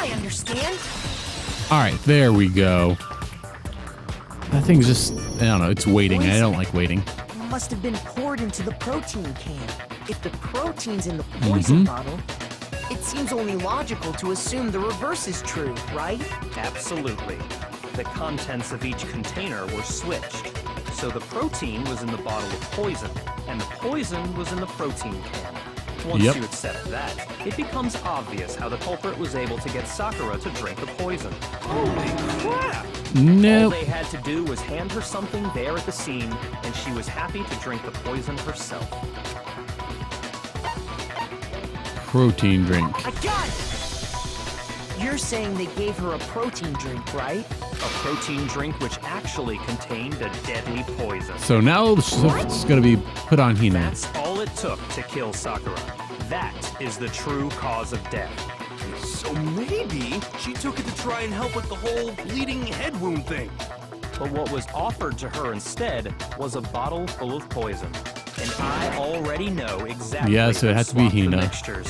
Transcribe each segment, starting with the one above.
I understand. All right, there we go. That thing's just, I don't know, it's waiting. I don't like waiting. Must have been poured into the protein can. If the protein's in the poison bottle, it seems only logical to assume the reverse is true, right? Absolutely. The contents of each container were switched. So the protein was in the bottle of poison, and the poison was in the protein can. Once you accept that, it becomes obvious how the culprit was able to get Sakura to drink the poison. Holy crap! Nope. All they had to do was hand her something there at the scene, and she was happy to drink the poison herself. Protein drink. I got it! You're saying they gave her a protein drink, right? A protein drink which actually contained a deadly poison. So now it's going to be put on Hina. That's all it took to kill Sakura. That is the true cause of death. So maybe she took it to try and help with the whole bleeding head wound thing. But what was offered to her instead was a bottle full of poison. And I already know exactly so it who has to be swapped the Hina. mixtures.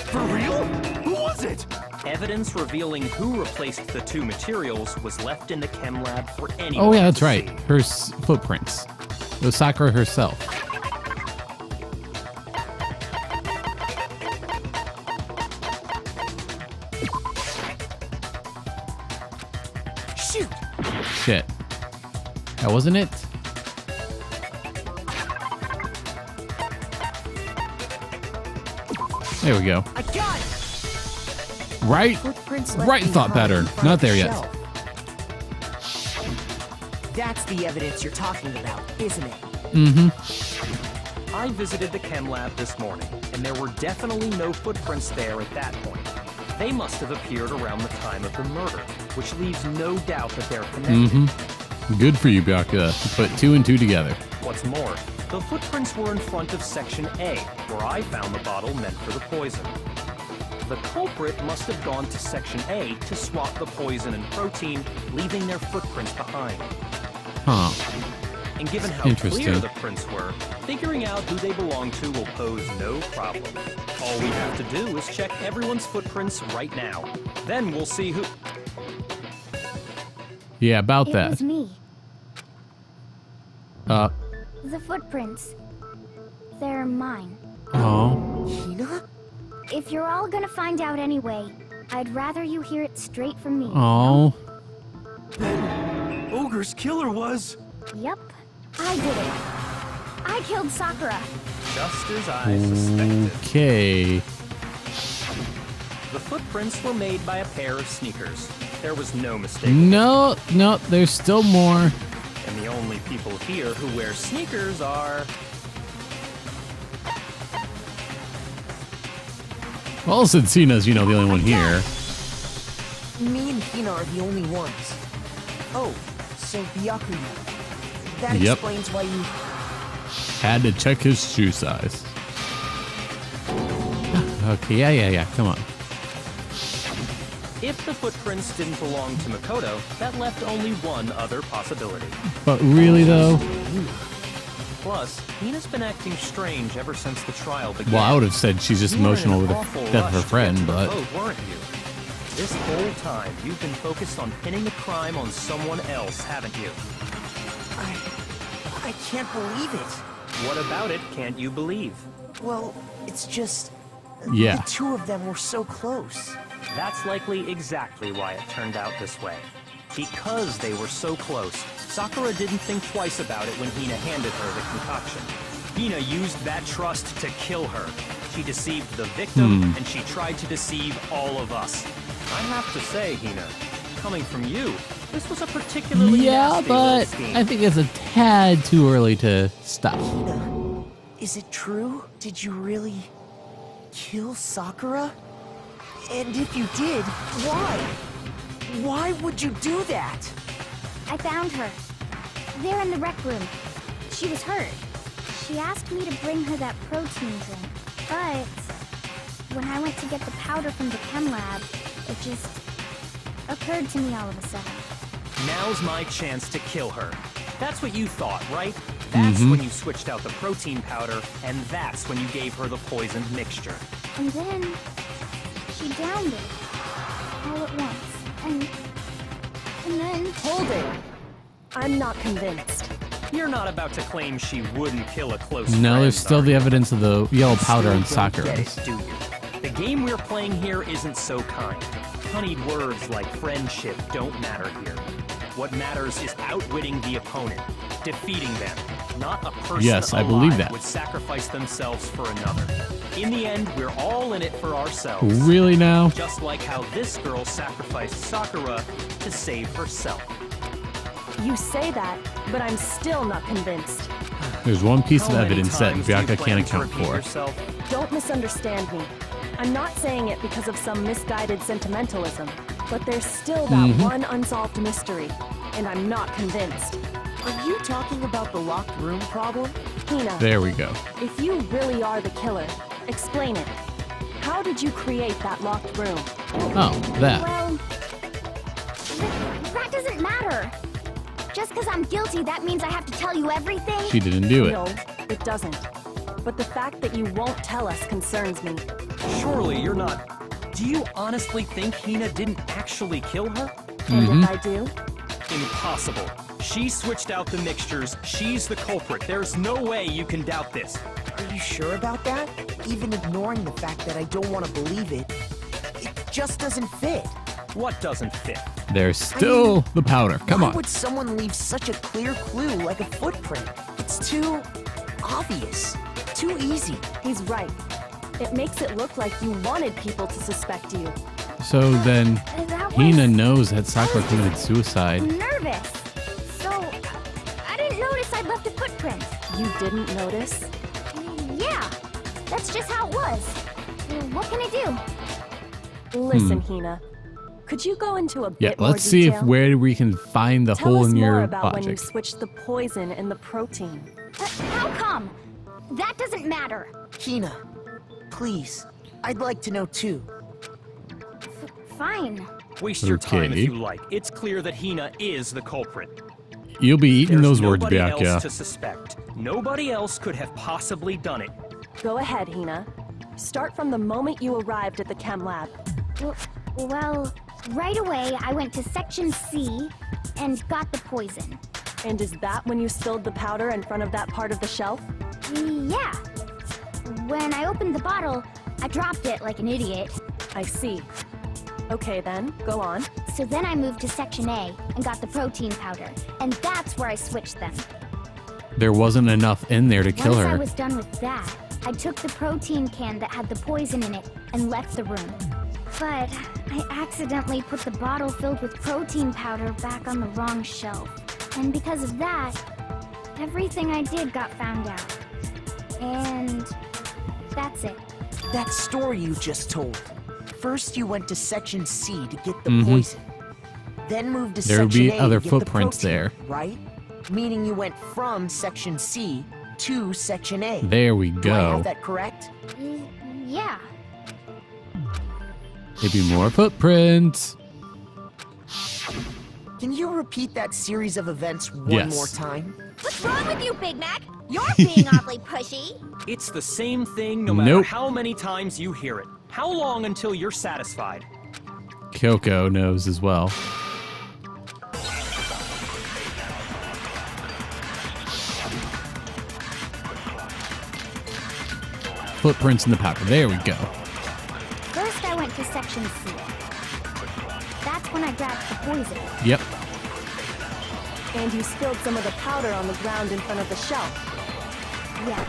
For real? Who was it? Evidence revealing who replaced the two materials was left in the chem lab for anyone Oh, yeah, that's to right. see. Her footprints. It was Sakura herself. Shoot! Shit. That wasn't it? There we go. I got it! Right? Footprints left Right thought behind pattern. in front Not of the there yet. shelf. That's the evidence you're talking about, isn't it? Mm-hmm. I visited the chem lab this morning, and there were definitely no footprints there at that point. They must have appeared around the time of the murder, which leaves no doubt that they're connected. Mm-hmm. Good for you, Byakuya. You put 2 and 2 together. What's more, the footprints were in front of Section A, where I found the bottle meant for the poison. The culprit must have gone to Section A to swap the poison and protein, leaving their footprints behind. Huh. And given how Interesting. clear the prints were, figuring out who they belong to will pose no problem. All we have to do is check everyone's footprints right now. Then we'll see who... Yeah, about It that. was me. The footprints. They're mine. Oh. Hina? If you're all gonna find out anyway, I'd rather you hear it straight from me. Oh. Ogre's killer was... Yep, I did it. I killed Sakura. Just as I suspected. Okay. The footprints were made by a pair of sneakers. There was no mistake. No, there's still more. And the only people here who wear sneakers are... Well, since Hina's, the only one here. Me and Hina are the only ones. Oh, so Byakuya. That Yep. explains why you... Had to check his shoe size. Okay, yeah. Come on. If the footprints didn't belong to Makoto, that left only one other possibility. But really, though? Plus, Hina's been acting strange ever since the trial began. Well, I would have said she's just You were in emotional an with the awful death of her rush to friend, get to the but... vote, weren't you? This whole time, you've been focused on pinning the crime on someone else, haven't you? I can't believe it. What about it can't you believe? Well, it's just... Yeah. The two of them were so close. That's likely exactly why it turned out this way. Because they were so close, Sakura didn't think twice about it when Hina handed her the concoction. Hina used that trust to kill her. She deceived the victim, and she tried to deceive all of us. I have to say, Hina, coming from you, this was a particularly Yeah, nasty but little scheme. I think it's a tad too early to stop. Hina, is it true? Did you really... kill Sakura? And if you did, why? Why would you do that? I found her. There in the rec room. She was hurt. She asked me to bring her that protein drink. But when I went to get the powder from the chem lab, it just occurred to me all of a sudden. Now's my chance to kill her. That's what you thought, right? That's when you switched out the protein powder, and that's when you gave her the poisoned mixture. And then she downed it. all at once. And then... Hold it! I'm not convinced. You're not about to claim she wouldn't kill a close No, friend, there's still are the you? evidence of the yellow powder and Still don't Sakura. get it, do you? The game we're playing here isn't so kind. Honeyed words like friendship don't matter here. What matters is outwitting the opponent, defeating them. Not a person Yes, I believe alive that. would sacrifice themselves for another. In the end, we're all in it for ourselves. Really now? Just like how this girl sacrificed Sakura to save herself. You say that, but I'm still not convinced. There's one piece of How many evidence that times do you Vyaka plan can't to account repeat for. yourself? Don't misunderstand me. I'm not saying it because of some misguided sentimentalism, but there's still that one unsolved mystery, and I'm not convinced. Are you talking about the locked room problem? Hina, There we go. if you really are the killer, explain it. How did you create that locked room? Oh, that. Well, that doesn't matter. Just because I'm guilty, that means I have to tell you everything? She didn't do it. No, it doesn't. But the fact that you won't tell us concerns me. Surely you're not... Do you honestly think Hina didn't actually kill her? And if I do, Impossible. She switched out the mixtures. She's the culprit. There's no way you can doubt this. Are you sure about that? Even ignoring the fact that I don't want to believe it, it just doesn't fit. What doesn't fit? There's still the powder. Come Why on. would someone leave such a clear clue like a footprint? It's too obvious, too easy. he's right. It makes it look like you wanted people to suspect you. So then, That was Hina knows that Sakura committed suicide. nervous. So, I didn't notice I'd left a footprint. You didn't notice? Yeah, that's just how it was. What can I do? Listen, Hina. Could you go into a bit Yeah, more let's see if detail? where we can find the Tell hole us in more your about when you logic. switched the poison and the protein. How come? That doesn't matter. Hina, please, I'd like to know too. Fine. Waste your time Okay. if you like. It's clear that Hina is the culprit. You'll be eating There's those words, nobody else Byakya. to suspect. Nobody else could have possibly done it. Go ahead, Hina. Start from the moment you arrived at the chem lab. Well, right away I went to Section C and got the poison. And is that when you spilled the powder in front of that part of the shelf? Yeah. When I opened the bottle, I dropped it like an idiot. I see. Okay then, go on. So then I moved to Section A and got the protein powder. And that's where I switched them. There wasn't enough in there to kill Once I her. was done with that, I took the protein can that had the poison in it and left the room. But I accidentally put the bottle filled with protein powder back on the wrong shelf. And because of that, everything I did got found out. And that's it. That story you just told. First you went to Section C to get the poison. Then moved to There would Section be A other to get the footprints protein, there. right? Meaning you went from Section C to Section A. There we Do I have go. that correct? Yeah. Maybe more footprints. Can you repeat that series of events one Yes. more time? What's wrong with you, Big Mac? You're being awfully pushy. It's the same thing no matter Nope. how many times you hear it. How long until you're satisfied? Kyoko knows as well. Footprints in the powder. There we go. First, I went to Section C. That's when I grabbed the poison. Yep. And you spilled some of the powder on the ground in front of the shelf. Yeah.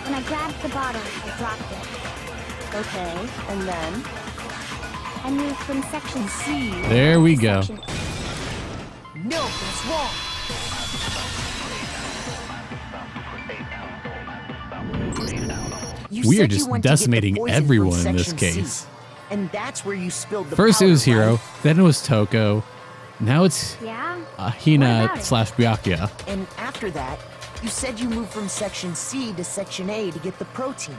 When I grabbed the bottle, I dropped it. Okay, and then? I moved from Section C. There we to go. Section A. No, that's wrong. You We said are you just went to get the decimating poison everyone from in this Section C, case. and that's where you spilled the First it powder, was Hiro, right? then it was Toko, now it's Yeah? Hina What about it? / Byakya. And after that, you said you moved from Section C to Section A to get the protein.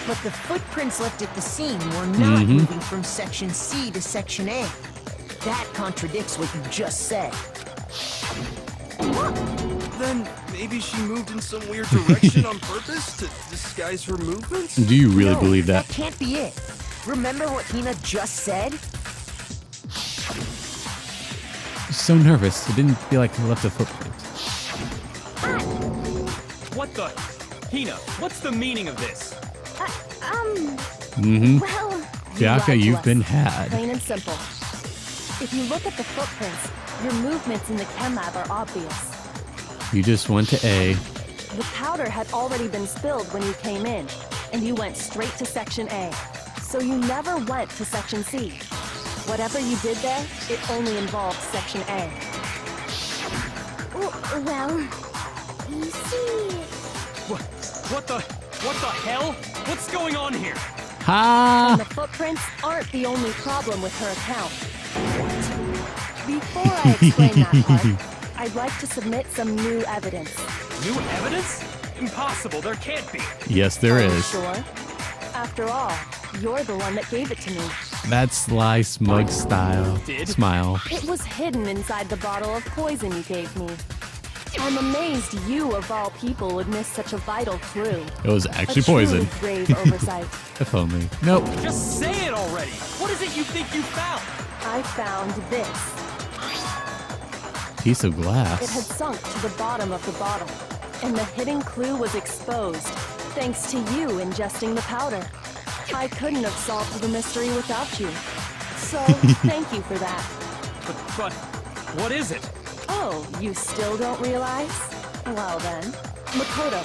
But the footprints left at the scene were not moving from Section C to Section A. That contradicts what you just said. Then maybe she moved in some weird direction on purpose to disguise her movements? Do you really No, believe that? That can't be it. Remember what Hina just said? So nervous. It didn't feel like he left a footprint. What the? Hina, what's the meaning of this? Well, Bianca, lied to you've us. been had. Plain and simple. If you look at the footprints, your movements in the chem lab are obvious. You just went to A. The powder had already been spilled when you came in, and you went straight to Section A. So you never went to Section C. Whatever you did there, it only involved Section A. well, you see... What the hell? What's going on here? Ha! And the footprints aren't the only problem with her account. Before I explain that part, I'd like to submit some new evidence. New evidence? Impossible, there can't be. Yes, there Are you is. sure? After all, you're the one that gave it to me. That sly, smug style. Did? Smile. It was hidden inside the bottle of poison you gave me. I'm amazed you, of all people, would miss such a vital clue. It was actually a truly poison. grave oversight. If only. Nope. Just say it already. What is it you think you found? I found this. Piece of It had glass. sunk to the bottom of the bottle, and the hidden clue was exposed, thanks to you ingesting the powder. I couldn't have solved the mystery without you. So, thank you for that. But, what is it? Oh, you still don't realize? Well then, Makoto,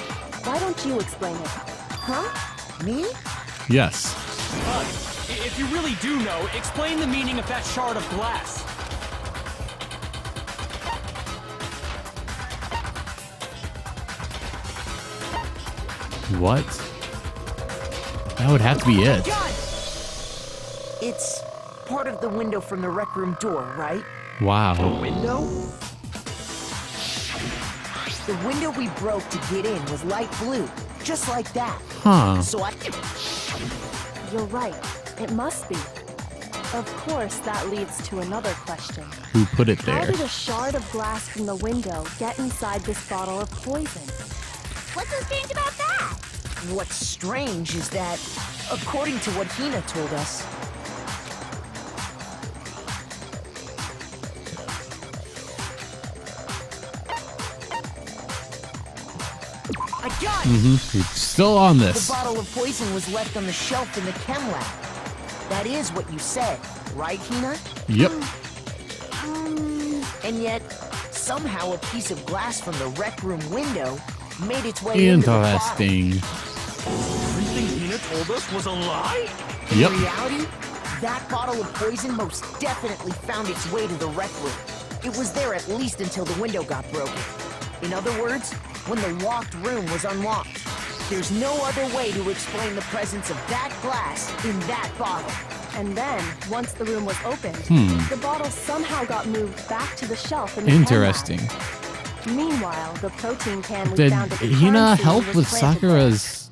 why don't you explain it? Huh? Me? Yes. If you really do know, explain the meaning of that shard of glass. What? That would have to be it. God! It's part of the window from the rec room door, right? Wow. Window? The window we broke to get in was light blue, just like that. Huh. So I... You're right. It must be. Of course, that leads to another question. Who put it How there? did a shard of glass from the window get inside this bottle of poison? What's so strange about that? What's strange is that, according to what Hina told us, I got it! We're still on The this. bottle of poison was left on the shelf in the chem lab. That is what you said, right, Hina? Yep. And yet, somehow a piece of glass from the rec room window made its way into the bottle. Interesting. Everything Hina told us was a lie? In Yep. reality, that bottle of poison most definitely found its way to the rec room. It was there at least until the window got broken. In other words, when the locked room was unlocked. There's no other way to explain the presence of that glass in that bottle. And then, once the room was opened, the bottle somehow got moved back to the shelf in the Interesting. chem lab. Meanwhile, the protein can we Did found at the Hina crime scene help was with planted there. Sakura's...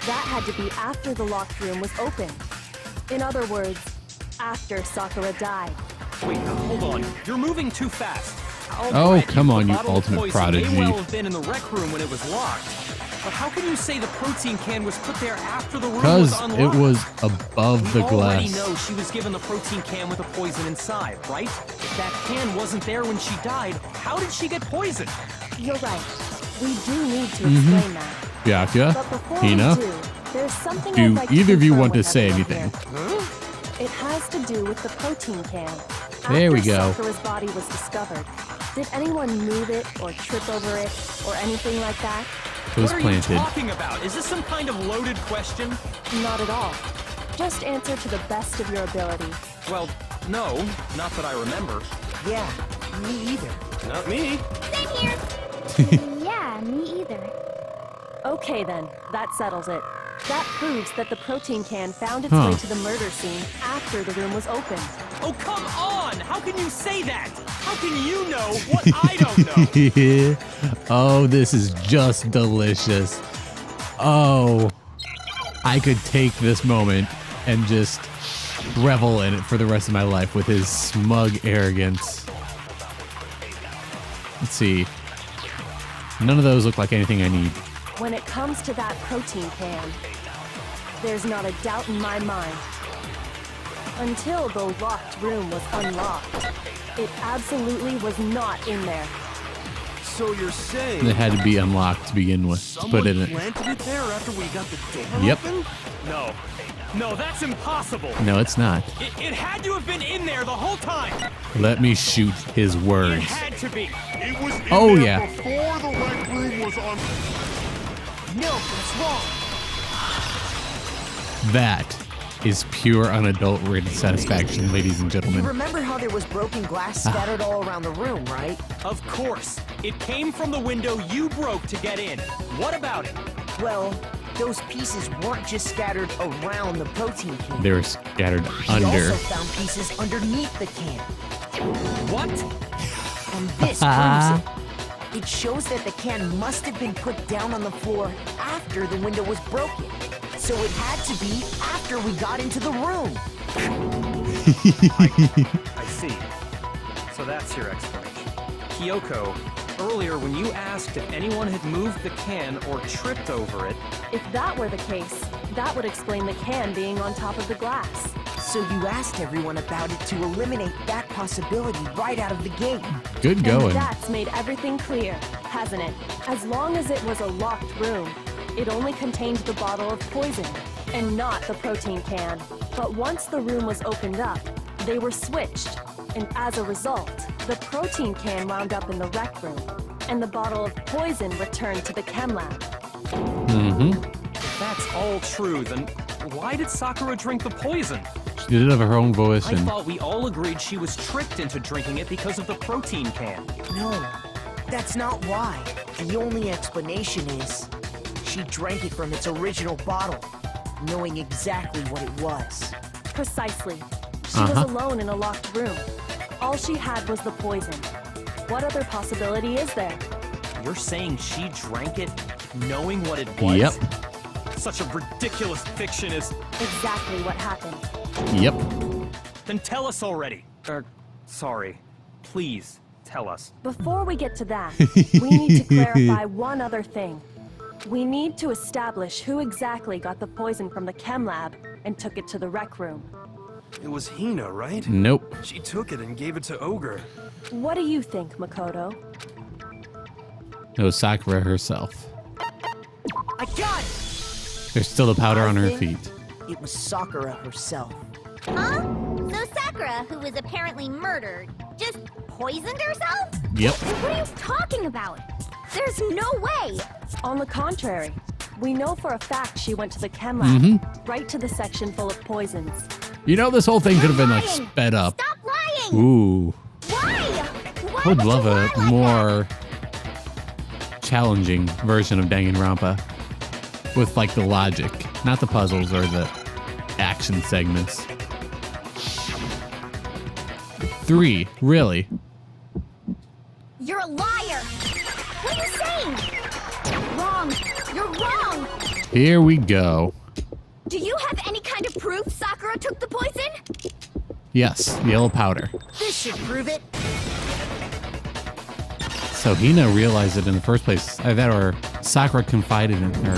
That had to be after the locked room was opened. In other words, after Sakura died. Wait, hold on. You're moving too fast. I'll Oh, grant come the on, you bottle of ultimate poison prodigy. May well have been in the rec room when it was locked. But how can you say the protein can was put there after the room was Because unlocked? it was above the We already glass. know she was given the protein can with the poison inside, right? If that can wasn't there when she died, how did she get poisoned? You're right. We do need to explain that. Bianca, But before Hina, we do, there's something do I'd like either of you confirm want to with say everyone anything? here. It has to do with the protein can. There we After go. Sakura's body was discovered, did anyone move it or trip over it or anything like that? It was What are planted. you talking about? Is this some kind of loaded question? Not at all. Just answer to the best of your ability. Well, no, not that I remember. Yeah, me either. Not me. Same here. Yeah, me either. Okay then, that settles it. That proves that the protein can found its way to the murder scene after the room was opened. Oh, come on! How can you say that? How can you know what I don't know? Oh, this is just delicious. Oh, I could take this moment and just revel in it for the rest of my life with his smug arrogance. Let's see. None of those look like anything I need. When it comes to that protein can, There's not a doubt in my mind. Until the locked room was unlocked, it absolutely was not in there. So you're saying It had to be unlocked to begin with. To someone put it in. planted it there after we got the door Yep. open? No. No, that's impossible. No, it's not. It had to have been in there the whole time. Let me shoot his It words. had to be. It was in Oh, there yeah. before the rec room was on. No, that's wrong. That is pure unadulterated satisfaction, ladies and You gentlemen. remember how there was broken glass scattered all around the room, right? Of course. It came from the window you broke to get in. What about it? Well, those pieces weren't just scattered around the protein can. They were scattered We under. also found pieces underneath the can. What? And this proves it. It shows that the can must have been put down on the floor after the window was broken. So it had to be after we got into the room. I see. So that's your explanation. Kyoko, earlier when you asked if anyone had moved the can or tripped over it, If that were the case, that would explain the can being on top of the glass. So you asked everyone about it to eliminate that possibility right out of the gate. Good And going. that's made everything clear, hasn't it? As long as it was a locked room, it only contained the bottle of poison, and not the protein can. But once the room was opened up, they were switched, and as a result, the protein can wound up in the rec room, and the bottle of poison returned to the chem lab. if that's all true, then why did Sakura drink the poison? She did it of her own I volition. thought we all agreed she was tricked into drinking it because of the protein can. No, that's not why. The only explanation is she drank it from its original bottle, knowing exactly what it was. Precisely. She was alone in a locked room. All she had was the poison. What other possibility is there? You're saying she drank it knowing what it was? Yep. Such a ridiculous fiction is... Exactly what happened. Yep. Then tell us already. Sorry. Please, tell us. Before we get to that, we need to clarify one other thing. We need to establish who exactly got the poison from the chem lab and took it to the rec room. It was Hina, right? Nope. She took it and gave it to Ogre. What do you think, Makoto? It was Sakura herself. I got it! There's still the powder on her I think feet. It was Sakura herself. Huh? So Sakura, who was apparently murdered, just poisoned herself? Yep. What are you talking about? There's no way! On the contrary, we know for a fact she went to the chem lab, right to the section full of poisons. You know, this whole thing could have been like Lying! sped up. Stop lying! Ooh. Why? Why I would you love lie a like that? more challenging version of Danganronpa with like the logic, not the puzzles or the action segments. 3, really? You're a liar! What are you saying? Wrong! You're wrong! Here we go. Do you have any kind of proof Sakura took the poison? Yes, yellow powder. This should prove it. So Hina realized it in the first place. Either that or Sakura confided in her.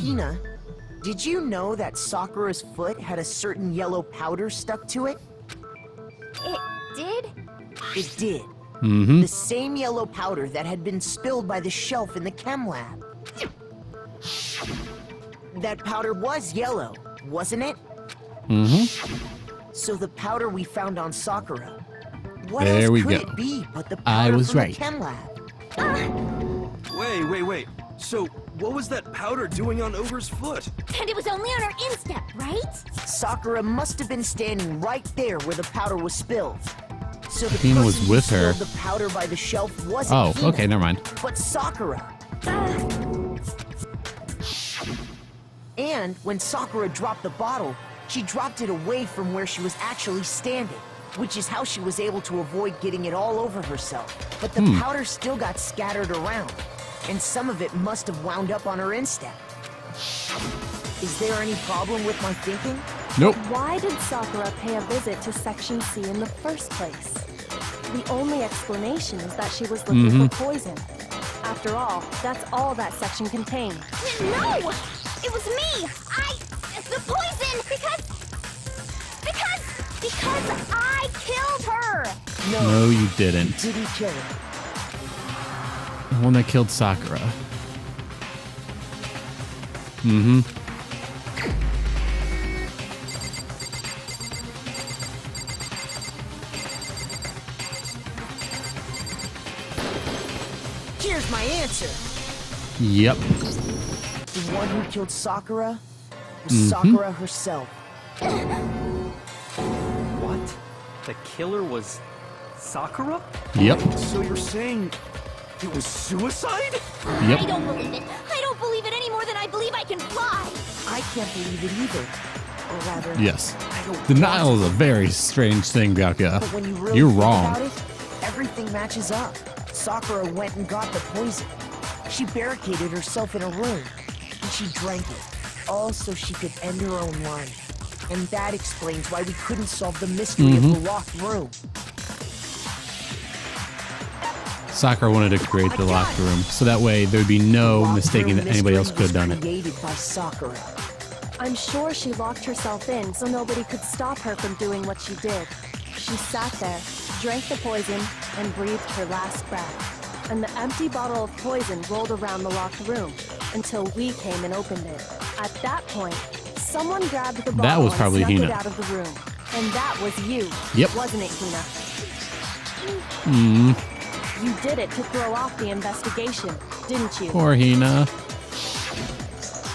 Hina, did you know that Sakura's foot had a certain yellow powder stuck to it? It did? It did. Mm-hmm. The same yellow powder that had been spilled by the shelf in the chem lab. That powder was yellow, wasn't it? Mm-hmm. So the powder we found on Sakura. What There else we could go. it be but the I powder was from right. the chem lab? Wait. So, what was that powder doing on Ogre's foot? And it was only on her instep, right? Sakura must have been standing right there where the powder was spilled. So the Hina was person who with her. spilled the powder by the shelf wasn't Oh, Hina, okay, never mind. but Sakura. And when Sakura dropped the bottle, she dropped it away from where she was actually standing, which is how she was able to avoid getting it all over herself. But the powder still got scattered around, and some of it must have wound up on her instep. Is there any problem with my thinking? Nope. Why did Sakura pay a visit to Section C in the first place? The only explanation is that she was looking for poison. After all, that's all that section contained. No! It was me! The poison! Because I killed her! No, you didn't. Didn't kill her. The one that killed Sakura. Mm-hmm. Here's my answer. Yep. The one who killed Sakura was Sakura herself. What? The killer was Sakura? Yep. So you're saying it was suicide? Yep. I don't believe it. I don't believe it any more than I believe I can fly. I can't believe it either. Or rather, Yes. I don't Denial want is a to. very strange thing, Byakuya. But when you really You're think wrong. about it, everything matches up. Sakura went and got the poison. She barricaded herself in a room, and she drank it, all so she could end her own life. And that explains why we couldn't solve the mystery of the locked room. Sakura wanted to create the locked room, so that way there'd be no Locked mistaking room that anybody else mystery could have done was it. created by Sakura. I'm sure she locked herself in so nobody could stop her from doing what she did. She sat there, drank the poison, and breathed her last breath. And the empty bottle of poison rolled around the locked room until we came and opened it. At that point, someone grabbed the bottle was probably and snuck Hina. it out of the room. And that was you, Yep. wasn't it, Hina? Mm, You did it to throw off the investigation, didn't you? poor Hina.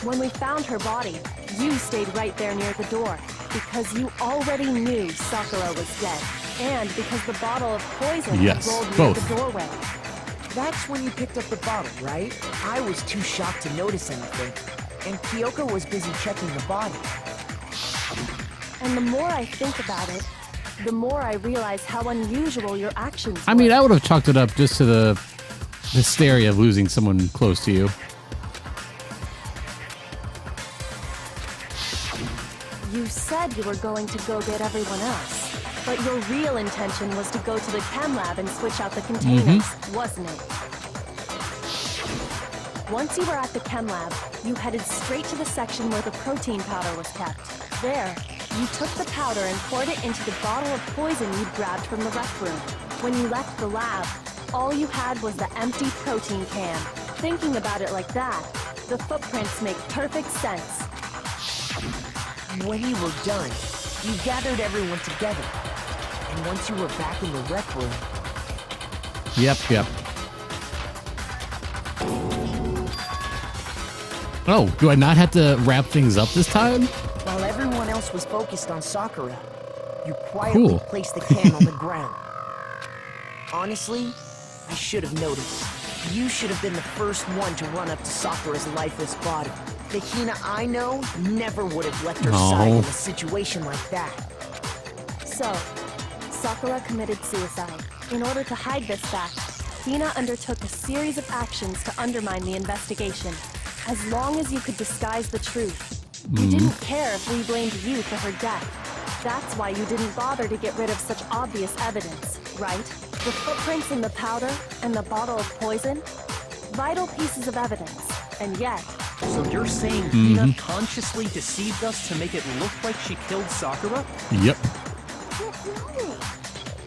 When we found her body, you stayed right there near the door because you already knew Sakura was dead, and because the bottle of poison Yes, had rolled near both. the doorway. That's when you picked up the bottle, right? I was too shocked to notice anything, and Kyoko was busy checking the body. And the more I think about it, the more I realize how unusual your actions were. I mean, I would have chalked it up just to the hysteria of losing someone close to you. You said you were going to go get everyone else, but your real intention was to go to the chem lab and switch out the containers, wasn't it? Once you were at the chem lab, you headed straight to the section where the protein powder was kept. There, you took the powder and poured it into the bottle of poison you'd grabbed from the rec room. When you left the lab, all you had was the empty protein can. Thinking about it like that, the footprints make perfect sense. When you were done, you gathered everyone together. And once you were back in the rec room, Yep. Oh, do I not have to wrap things up this time? while everyone else was focused on Sakura, you quietly Cool. placed the can on the ground. Honestly, I should have noticed. You should have been the first one to run up to Sakura's lifeless body. The Hina I know never would have left her side in a situation like that. So, Sakura committed suicide. In order to hide this fact, Hina undertook a series of actions to undermine the investigation. As long as you could disguise the truth, you didn't care if we blamed you for her death. That's why you didn't bother to get rid of such obvious evidence, right? The footprints in the powder and the bottle of poison? Vital pieces of evidence, and yet... So you're saying Hina consciously deceived us to make it look like she killed Sakura? Yep.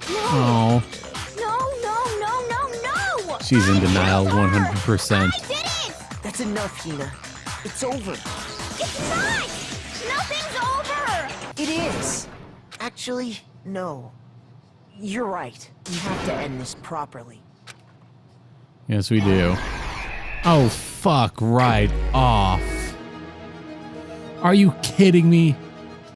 Oh, No! she's in denial 100%. I did it! That's enough, Hina. It's over. It's not! Nothing's over! It is. Actually, no. You're right. We have to end this properly. Yes, we do. Oh, fuck right off. Are you kidding me?